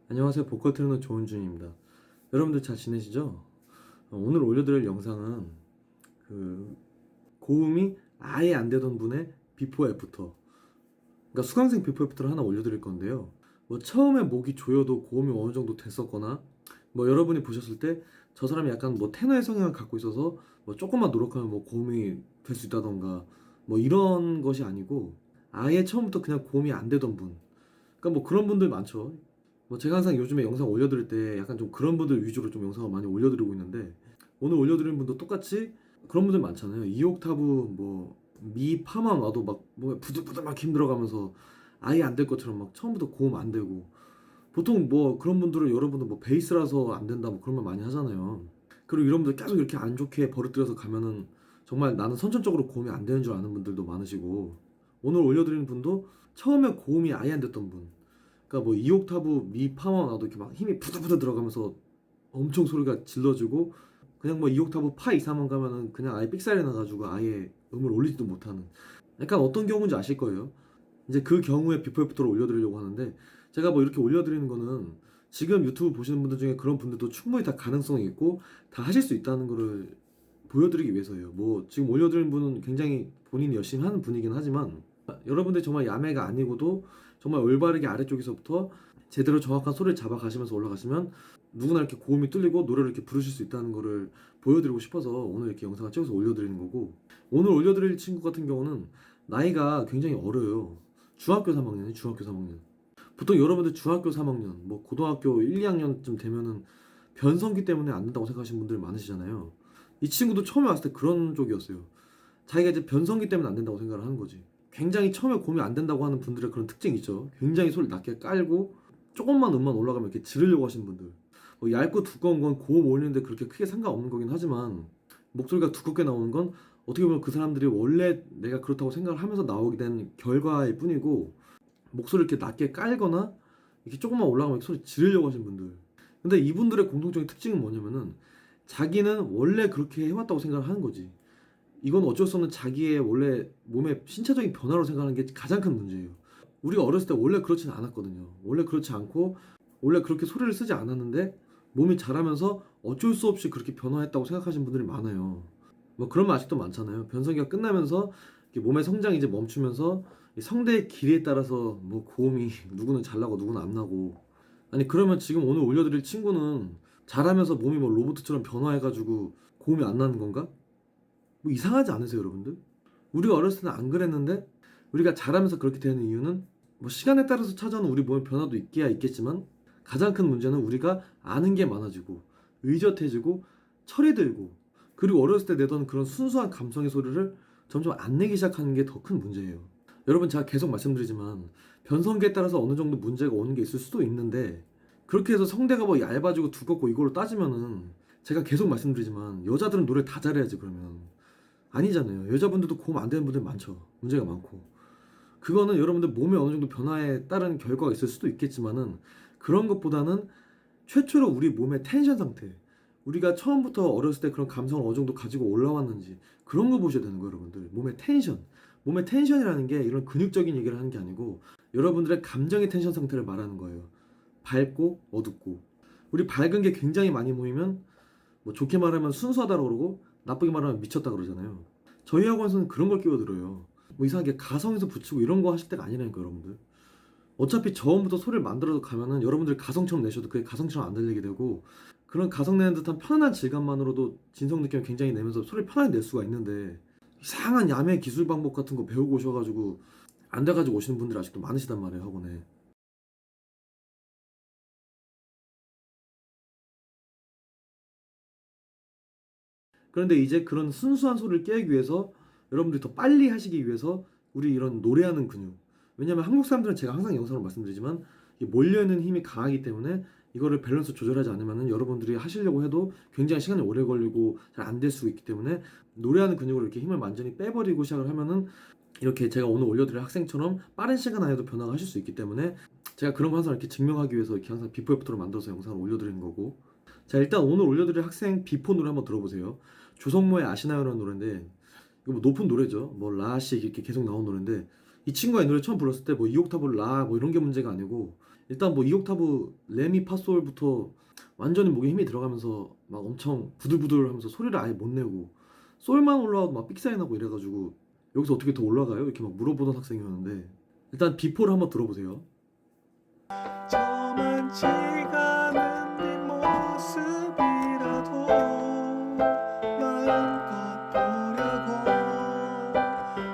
안녕하세요. 보컬 트레이너 조은준입니다. 여러분들 잘 지내시죠? 오늘 올려드릴 영상은 그 고음이 아예 안 되던 분의 비포 애프터, 그러니까 수강생 비포 애프터를 하나 올려드릴 건데요. 뭐 처음에 목이 조여도 고음이 어느 정도 됐었거나, 뭐 여러분이 보셨을 때 저 사람이 약간 뭐 테너의 성향을 갖고 있어서 뭐 조금만 노력하면 뭐 고음이 될 수 있다던가 뭐 이런 것이 아니고, 아예 처음부터 그냥 고음이 안 되던 분, 그러니까 뭐 그런 분들 많죠. 뭐 제가 항상 요즘에 영상 올려드릴 때 약간 좀 그런 분들 위주로 좀 영상을 많이 올려드리고 있는데, 오늘 올려드리는 분도 똑같이 그런 분들 많잖아요. 2옥타브 뭐 미 파만 와도 막뭐 부들부들 막 힘들어가면서 아예 안 될 것처럼 막 처음부터 고음 안 되고, 보통 뭐 그런 분들은 여러분들 뭐 베이스라서 안 된다 뭐 그런 말 많이 하잖아요. 그리고 이런 분들 계속 이렇게 안 좋게 버릇들여서 가면은 정말 나는 선천적으로 고음이 안 되는 줄 아는 분들도 많으시고, 오늘 올려드리는 분도 처음에 고음이 아예 안 됐던 분, 그러니까 뭐 2옥타브 미 파마 나도 이렇게 막 힘이 부들부들 들어가면서 엄청 소리가 질러지고, 그냥 뭐 2옥타브 파 이상만 가면은 그냥 아예 삑사리 나가지고 아예 음을 올리지도 못하는, 약간 어떤 경우인지 아실 거예요. 이제 그 경우에 비포 애프터를 올려드리려고 하는데, 제가 뭐 이렇게 올려드리는 거는 지금 유튜브 보시는 분들 중에 그런 분들도 충분히 다 가능성이 있고 다 하실 수 있다는 거를 보여드리기 위해서예요. 뭐 지금 올려드리는 분은 굉장히 본인이 열심히 하는 분이긴 하지만, 여러분들 정말 야매가 아니고도 정말 올바르게 아래쪽에서부터 제대로 정확한 소리를 잡아가시면서 올라가시면 누구나 이렇게 고음이 뚫리고 노래를 이렇게 부르실 수 있다는 거를 보여드리고 싶어서 오늘 이렇게 영상을 찍어서 올려드리는 거고, 오늘 올려드릴 친구 같은 경우는 나이가 굉장히 어려요. 중학교 3학년이 중학교 3학년. 보통 여러분들 중학교 3학년, 뭐 고등학교 1, 2학년쯤 되면은 변성기 때문에 안 된다고 생각하시는 분들 많으시잖아요. 이 친구도 처음에 왔을 때 그런 쪽이었어요. 자기가 이제 변성기 때문에 안 된다고 생각을 하는 거지. 굉장히 처음에 고음이 안 된다고 하는 분들의 그런 특징이 있죠. 굉장히 소리 낮게 깔고 조금만 음만 올라가면 이렇게 지르려고 하시는 분들. 뭐 얇고 두꺼운 건 고음 올리는데 그렇게 크게 상관없는 거긴 하지만, 목소리가 두껍게 나오는 건 어떻게 보면 그 사람들이 원래 내가 그렇다고 생각을 하면서 나오게 된 결과일 뿐이고, 목소리를 이렇게 낮게 깔거나 이렇게 조금만 올라가면 이렇게 소리 지르려고 하시는 분들. 근데 이분들의 공통적인 특징은 뭐냐면은 자기는 원래 그렇게 해왔다고 생각을 하는 거지. 이건 어쩔 수 없는 자기의 원래 몸의 신체적인 변화로 생각하는 게 가장 큰 문제예요. 우리가 어렸을 때 원래 그렇지는 않았거든요. 원래 그렇지 않고 원래 그렇게 소리를 쓰지 않았는데 몸이 자라면서 어쩔 수 없이 그렇게 변화했다고 생각하시는 분들이 많아요. 뭐 그런 말 아직도 많잖아요. 변성기가 끝나면서 이렇게 몸의 성장이 이제 멈추면서 이 성대의 길이에 따라서 뭐 고음이 누구는 잘 나고 누구는 안 나고. 아니 그러면 지금 오늘 올려드릴 친구는 자라면서 몸이 뭐 로봇처럼 변화해가지고 고음이 안 나는 건가? 뭐 이상하지 않으세요, 여러분들? 우리가 어렸을 때는 안 그랬는데 우리가 자라면서 그렇게 되는 이유는 뭐 시간에 따라서 찾아오는 우리 몸의 변화도 있기야 있겠지만, 가장 큰 문제는 우리가 아는 게 많아지고 의젓해지고 철이 들고, 그리고 어렸을 때 내던 그런 순수한 감성의 소리를 점점 안 내기 시작하는 게 더 큰 문제예요. 여러분 제가 계속 말씀드리지만 변성기에 따라서 어느 정도 문제가 오는 게 있을 수도 있는데, 그렇게 해서 성대가 뭐 얇아지고 두껍고 이걸로 따지면은 제가 계속 말씀드리지만 여자들은 노래 다 잘해야지 그러면. 아니잖아요. 여자분들도 고음 안 되는 분들 많죠. 문제가 많고. 그거는 여러분들 몸에 어느 정도 변화에 따른 결과가 있을 수도 있겠지만은, 그런 것보다는 최초로 우리 몸의 텐션 상태, 우리가 처음부터 어렸을 때 그런 감성을 어느 정도 가지고 올라왔는지 그런 거 보셔야 되는 거예요, 여러분들. 몸의 텐션이라는 게 이런 근육적인 얘기를 하는 게 아니고 여러분들의 감정의 텐션 상태를 말하는 거예요. 밝고 어둡고. 우리 밝은 게 굉장히 많이 모이면 뭐 좋게 말하면 순수하다고 그러고 나쁘게 말하면 미쳤다 그러잖아요. 저희 학원에서는 그런 걸 끼워들어요. 뭐 이상하게 가성에서 붙이고 이런 거 하실 때가 아니라니까, 여러분들. 어차피 저음부터 소리를 만들어서 가면은 여러분들 가성처럼 내셔도 그게 가성처럼 안 들리게 되고, 그런 가성 내는 듯한 편안한 질감만으로도 진성 느낌을 굉장히 내면서 소리를 편하게 낼 수가 있는데, 이상한 야매 기술 방법 같은 거 배우고 오셔가지고 안 돼가지고 오시는 분들이 아직도 많으시단 말이에요, 학원에. 그런데 이제 그런 순수한 소리를 깨기 위해서 여러분들이 더 빨리 하시기 위해서 우리 이런 노래하는 근육, 왜냐면 한국 사람들은 제가 항상 영상으로 말씀드리지만 이 몰려있는 힘이 강하기 때문에 이거를 밸런스 조절하지 않으면은 여러분들이 하시려고 해도 굉장히 시간이 오래 걸리고 잘 안 될 수 있기 때문에, 노래하는 근육으로 이렇게 힘을 완전히 빼버리고 시작을 하면은 이렇게 제가 오늘 올려드릴 학생처럼 빠른 시간 안에도 변화가 하실 수 있기 때문에, 제가 그런 거 항상 이렇게 증명하기 위해서 이렇게 항상 비포 애프터로 만들어서 영상을 올려드리는 거고. 자, 일단 오늘 올려드릴 학생 비포 노래 한번 들어보세요. 조성모의 아시나요라는 노래인데, 이거 뭐 높은 노래죠. 뭐 라씨 이렇게 계속 나온 노래인데, 이 친구가 이 노래 처음 불렀을 때 뭐 2옥타브 라 뭐 이런 게 문제가 아니고 일단 뭐 2옥타브 레미파솔부터 완전히 목에 힘이 들어가면서 막 엄청 부들부들 하면서 소리를 아예 못 내고 솔만 올라와도 막 삑사리 나고 이래가지고 여기서 어떻게 더 올라가요? 이렇게 막 물어보던 학생이었는데 일단 비포를 한번 들어보세요. 저만치가 않은 네 모습이라도 마음껏 보려고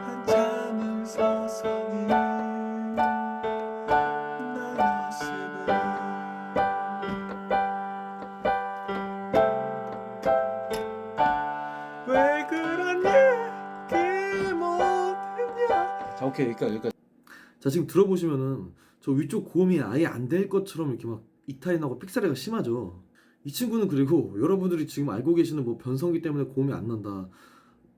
한참을 서성인 나였으니 왜 그런 얘기 못했냐. 자, 오케이. 그러니까 여기까지. 자, 지금 들어보시면은 저 위쪽 고음이 아예 안 될 것처럼 이렇게 막 이탈이 나고 삑사리가 심하죠. 이 친구는 그리고 여러분들이 지금 알고 계시는 뭐 변성기 때문에 고음이 안 난다,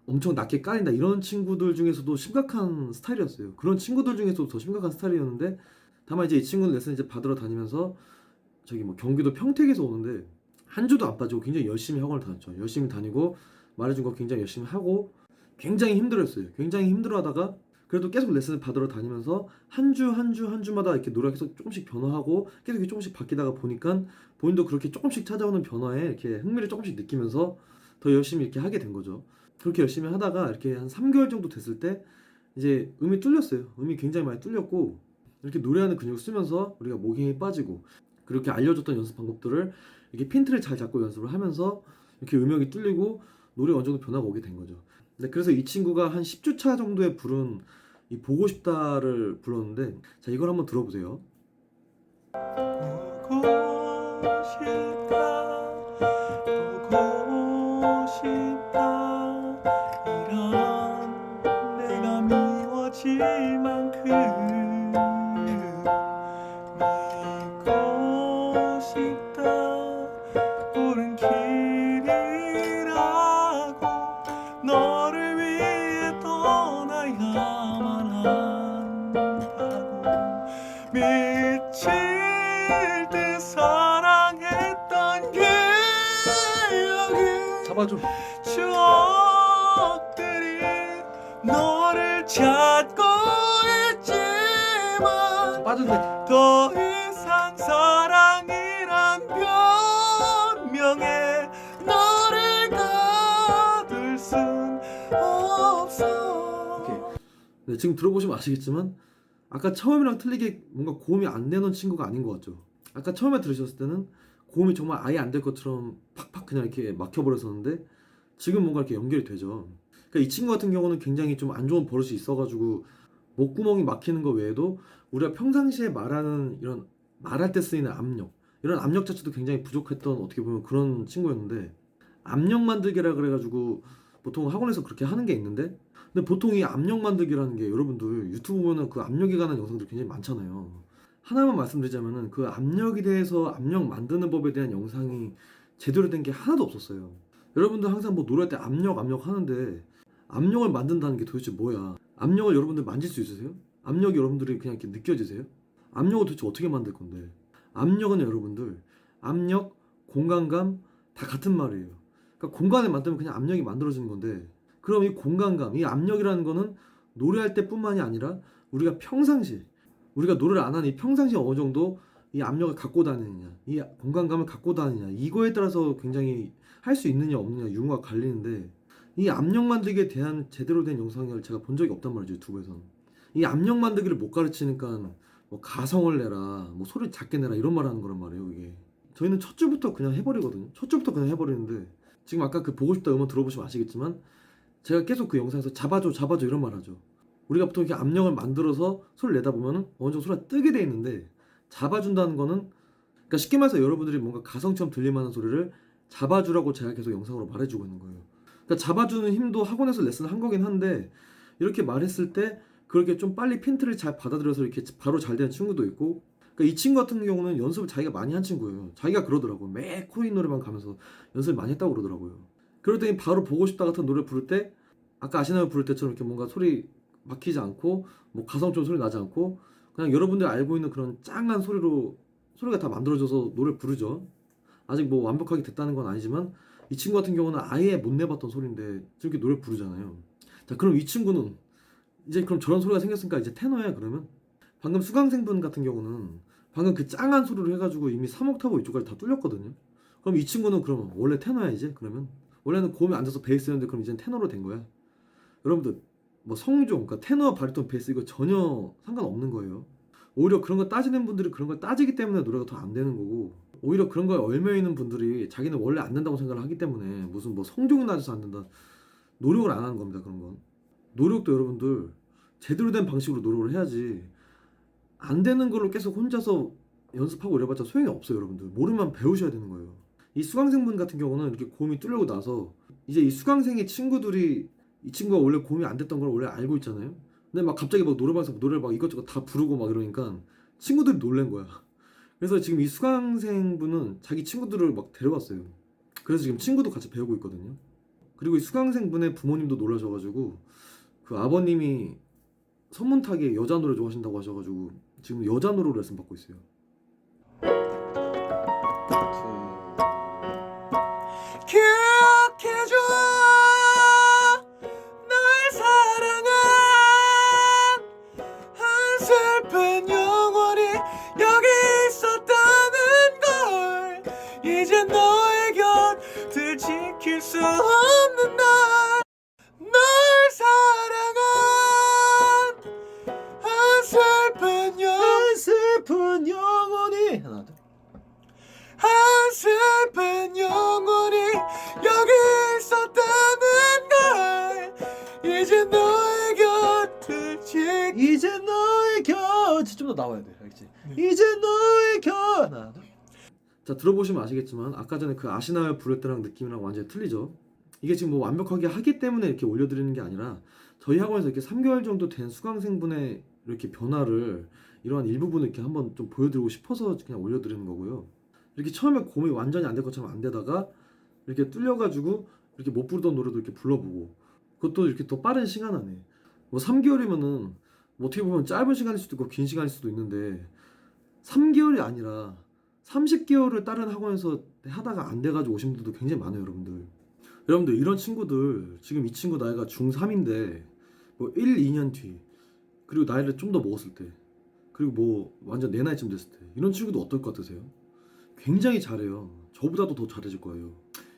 엄청 낮게 깔린다 이런 친구들 중에서도 심각한 스타일이었어요. 그런 친구들 중에서도 더 심각한 스타일이었는데 다만 이제 이 친구는 레슨 이제 받으러 다니면서 저기 뭐 경기도 평택에서 오는데 한 주도 안 빠지고 굉장히 열심히 학원을 다녔죠. 열심히 다니고 말해준 거 굉장히 열심히 하고 굉장히 힘들었어요. 굉장히 힘들어하다가 그래도 계속 레슨을 받으러 다니면서 한 주 한 주 한 주마다 이렇게 노래가 계속 조금씩 변화하고 계속 이렇게 조금씩 바뀌다가 보니까 본인도 그렇게 조금씩 찾아오는 변화에 이렇게 흥미를 조금씩 느끼면서 더 열심히 이렇게 하게 된 거죠. 그렇게 열심히 하다가 이렇게 한 3개월 정도 됐을 때 이제 음이 뚫렸어요. 음이 굉장히 많이 뚫렸고 이렇게 노래하는 근육을 쓰면서 우리가 목에 힘이 빠지고 그렇게 알려줬던 연습 방법들을 이렇게 핀트를 잘 잡고 연습을 하면서 이렇게 음역이 뚫리고 노래가 어느 정도 변화가 오게 된 거죠. 네, 그래서 이 친구가 한 10주차 정도에 부른 이 보고 싶다를 불렀는데 자 이걸 한번 들어보세요. 보고 싶다 보고 싶다 이런 내가 미워질 만큼 믿고 싶다 옳은 길이라고 너를 위해 떠나야만 한다고 미칠 듯 사랑했던 기억이 잡아줘. 추억들이 너를 찾고 있지만 빠졌네. 더 이상 사랑이란 변명에 너를 가둘 순 없어. 오케이. 네, 지금 들어보시면 아시겠지만 아까 처음이랑 틀리게 뭔가 고음이 안 되는 친구가 아닌 것 같죠. 아까 처음에 들으셨을 때는 고음이 정말 아예 안 될 것처럼 팍팍 그냥 이렇게 막혀버렸었는데 지금 뭔가 이렇게 연결이 되죠. 그러니까 이 친구 같은 경우는 굉장히 좀 안 좋은 버릇이 있어가지고 목구멍이 막히는 거 외에도 우리가 평상시에 말하는 이런 말할 때 쓰이는 압력 이런 압력 자체도 굉장히 부족했던 어떻게 보면 그런 친구였는데 압력 만들기라 그래가지고 보통 학원에서 그렇게 하는 게 있는데 근데 보통 이 압력 만들기라는 게 여러분들 유튜브 보면은 그 압력에 관한 영상들이 굉장히 많잖아요. 하나만 말씀드리자면은 그 압력에 대해서 압력 만드는 법에 대한 영상이 제대로 된 게 하나도 없었어요. 여러분들 항상 뭐 노래할 때 압력 하는데 압력을 만든다는 게 도대체 뭐야? 압력을 여러분들 만질 수 있으세요? 압력이 여러분들이 그냥 이렇게 느껴지세요? 압력을 도대체 어떻게 만들 건데? 압력은 여러분들 압력, 공간감 다 같은 말이에요. 그러니까 공간을 만들면 그냥 압력이 만들어지는 건데 그럼 이 공간감, 이 압력이라는 거는 노래할 때뿐만이 아니라 우리가 평상시 우리가 노래를 안 하니 평상시에 어느 정도 이 압력을 갖고 다니느냐, 이 공간감을 갖고 다니느냐 이거에 따라서 굉장히 할 수 있느냐 없느냐 유무가 갈리는데 이 압력 만들기에 대한 제대로 된 영상을 제가 본 적이 없단 말이죠 유튜브에서는. 이 압력 만들기를 못 가르치니까 뭐 가성을 내라, 뭐 소리 작게 내라 이런 말 하는 거란 말이에요 이게. 저희는 첫 주부터 그냥 해버리거든요. 첫 주부터 그냥 해버리는데 지금 아까 그 보고 싶다 음원 들어보시면 아시겠지만 제가 계속 그 영상에서 잡아줘 이런 말 하죠. 우리가 보통 이렇게 압력을 만들어서 소리를 내다 보면은 어느 정도 소리가 뜨게 돼 있는데 잡아준다는 거는 그러니까 쉽게 말해서 여러분들이 뭔가 가성처럼 들릴 만한 소리를 잡아주라고 제가 계속 영상으로 말해주고 있는 거예요. 그러니까 잡아주는 힘도 학원에서 레슨을 한 거긴 한데 이렇게 말했을 때 그렇게 좀 빨리 핀트를 잘 받아들여서 이렇게 바로 잘 되는 친구도 있고 그러니까 이 친구 같은 경우는 연습을 자기가 많이 한 친구예요. 자기가 그러더라고. 매 코인 노래방 가면서 연습을 많이 했다고 그러더라고요. 그럴 때니 바로 보고 싶다 같은 노래 부를 때 아까 아시나요 부를 때처럼 이렇게 뭔가 소리 막히지 않고 뭐 가성처럼 소리 나지 않고 그냥 여러분들 알고 있는 그런 짱한 소리로 소리가 다 만들어져서 노래 부르죠. 아직 뭐 완벽하게 됐다는 건 아니지만 이 친구 같은 경우는 아예 못 내봤던 소리인데 저렇게 노래 부르잖아요. 자 그럼 이 친구는 이제 그럼 저런 소리가 생겼으니까 이제 테너야 그러면 방금 수강생분 같은 경우는 방금 그 짱한 소리를 해가지고 이미 3옥타브 이쪽까지 다 뚫렸거든요. 그럼 이 친구는 그러면 원래 테너야 이제? 그러면 원래는 고음이 안 돼서 베이스였는데 그럼 이제는 테너로 된 거야. 여러분들 뭐 성종, 그러니까 테너, 바리톤, 베이스 이거 전혀 상관없는 거예요. 오히려 그런 거 따지는 분들이 그런 걸 따지기 때문에 노래가 더 안 되는 거고, 오히려 그런 거에 얽매여 있는 분들이 자기는 원래 안 된다고 생각을 하기 때문에 무슨 뭐 성종이 낮아서 안 된다, 노력을 안 하는 겁니다. 그런 건 노력도 여러분들 제대로 된 방식으로 노력을 해야지, 안 되는 걸로 계속 혼자서 연습하고 이래봤자 소용이 없어요. 여러분들 모르면 배우셔야 되는 거예요. 이 수강생분 같은 경우는 이렇게 고음이 뚫리고 나서 이제 이 수강생의 친구들이 이 친구가 원래 고음이 안 됐던 걸 원래 알고 있잖아요. 근데 막 갑자기 막 노래방에서 노래를 막 이것저것 다 부르고 막 이러니까 친구들이 놀란 거야. 그래서 지금 이 수강생분은 자기 친구들을 막 데려왔어요. 그래서 지금 친구도 같이 배우고 있거든요. 그리고 이 수강생분의 부모님도 놀라셔가지고 그 아버님이 선문탁에 여자 노래 좋아하신다고 하셔가지고 지금 여자 노래로 레슨 받고 있어요. 기억해줘 널 사랑한 한슬픈 영혼이 여기 있었다는 걸, 이제 너의 곁을 지킬 수 없는 널 사랑한 한슬픈 영혼이 하나 둘. 한슬픈 영혼이 여기 있었다는 걸, 이제 너의 곁을 이제 너의 곁 좀 더 나와야 돼, 알겠지? 이제 너의 곁 하나 둘. 자, 들어보시면 아시겠지만 아까 전에 그 아시나요 부를 때랑 느낌이랑 완전히 틀리죠. 이게 지금 뭐 완벽하게 하기 때문에 이렇게 올려드리는 게 아니라 저희 학원에서 이렇게 3개월 정도 된 수강생분의 이렇게 변화를 이러한 일부분을 이렇게 한번 좀 보여드리고 싶어서 그냥 올려드리는 거고요. 이렇게 처음에 고음이 완전히 안 될 것처럼 안 되다가 이렇게 뚫려가지고 이렇게 못 부르던 노래도 이렇게 불러보고, 그것도 이렇게 더 빠른 시간 안에 뭐 3개월이면은 뭐 어떻게 보면 짧은 시간일 수도 있고 긴 시간일 수도 있는데 3개월이 아니라 30개월을 다른 학원에서 하다가 안 돼가지고 오신 분들도 굉장히 많아요. 여러분들 이런 친구들, 지금 이 친구 나이가 중3인데 뭐 1, 2년 뒤, 그리고 나이를 좀 더 먹었을 때, 그리고 뭐 완전 내 나이쯤 됐을 때 이런 친구도 어떨 것 같으세요? 굉장히 잘해요. 저보다도 더 잘해질 거예요.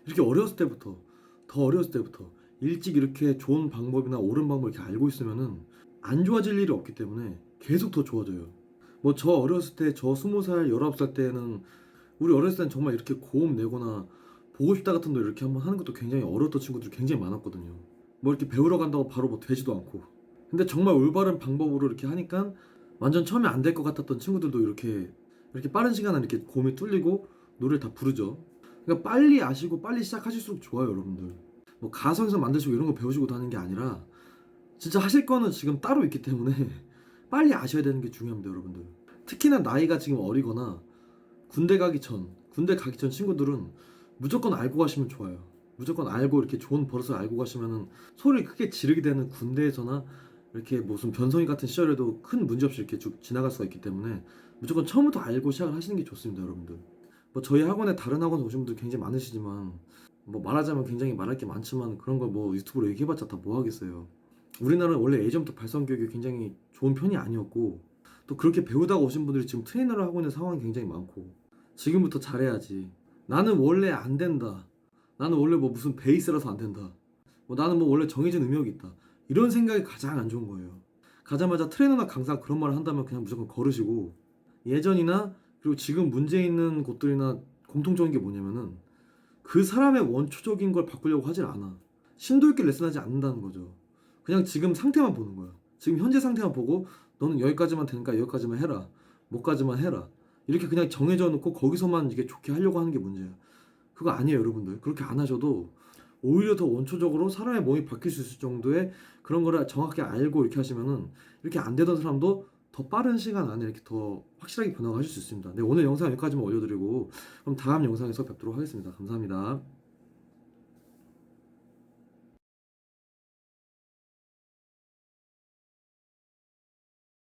이렇게 더 어렸을 때부터 일찍 이렇게 좋은 방법이나 옳은 방법을 이렇게 알고 있으면은 안 좋아질 일이 없기 때문에 계속 더 좋아져요. 뭐 저 어렸을 때, 저 20살, 19살 때는, 우리 어렸을 때는 정말 이렇게 고음 내거나 보고 싶다 같은 노래 이렇게 한번 하는 것도 굉장히 어려웠던 친구들이 굉장히 많았거든요. 뭐 이렇게 배우러 간다고 바로 뭐 되지도 않고. 근데 정말 올바른 방법으로 이렇게 하니까 완전 처음에 안 될 것 같았던 친구들도 이렇게 빠른 시간 안에 이렇게 고음이 뚫리고 노래를 다 부르죠. 그러니까 빨리 아시고 빨리 시작하실수록 좋아요. 여러분들 뭐 가성에서 만드시고 이런 거 배우시고 하는 게 아니라 진짜 하실 거는 지금 따로 있기 때문에 빨리 아셔야 되는 게 중요합니다. 여러분들 특히나 나이가 지금 어리거나 군대 가기 전 친구들은 무조건 알고 가시면 좋아요. 무조건 알고 이렇게 좋은 버릇을 알고 가시면은 소리를 크게 지르게 되는, 군대에서나 이렇게 무슨 변성이 같은 시절에도 큰 문제 없이 이렇게 쭉 지나갈 수가 있기 때문에 무조건 처음부터 알고 시작을 하시는 게 좋습니다. 여러분들 뭐 저희 학원에 다른 학원 오신 분들 굉장히 많으시지만 뭐 말하자면 굉장히 말할 게 많지만 그런 걸 뭐 유튜브로 얘기해봤자 다 뭐 하겠어요. 우리나라는 원래 예전부터 발성 교육이 굉장히 좋은 편이 아니었고, 또 그렇게 배우다가 오신 분들이 지금 트레이너를 하고 있는 상황이 굉장히 많고, 지금부터 잘해야지, 나는 원래 안 된다, 나는 원래 뭐 무슨 베이스라서 안 된다, 뭐 나는 뭐 원래 정해진 음역이 있다, 이런 생각이 가장 안 좋은 거예요. 가자마자 트레이너나 강사 그런 말을 한다면 그냥 무조건 거르시고, 예전이나 그리고 지금 문제 있는 곳들이나 공통적인 게 뭐냐면은 그 사람의 원초적인 걸 바꾸려고 하질 않아. 심도 있게 레슨하지 않는다는 거죠. 그냥 지금 상태만 보는 거야. 지금 현재 상태만 보고 너는 여기까지만 되니까 여기까지만 해라, 뭐까지만 해라, 이렇게 그냥 정해져 놓고 거기서만 이게 좋게 하려고 하는 게 문제야. 그거 아니에요. 여러분들 그렇게 안 하셔도 오히려 더 원초적으로 사람의 몸이 바뀔 수 있을 정도의 그런 거를 정확히 알고 이렇게 하시면은 이렇게 안 되던 사람도 더 빠른 시간 안에 이렇게 더 확실하게 변화가 하실 수 있습니다. 네, 오늘 영상 여기까지만 올려드리고 그럼 다음 영상에서 뵙도록 하겠습니다. 감사합니다.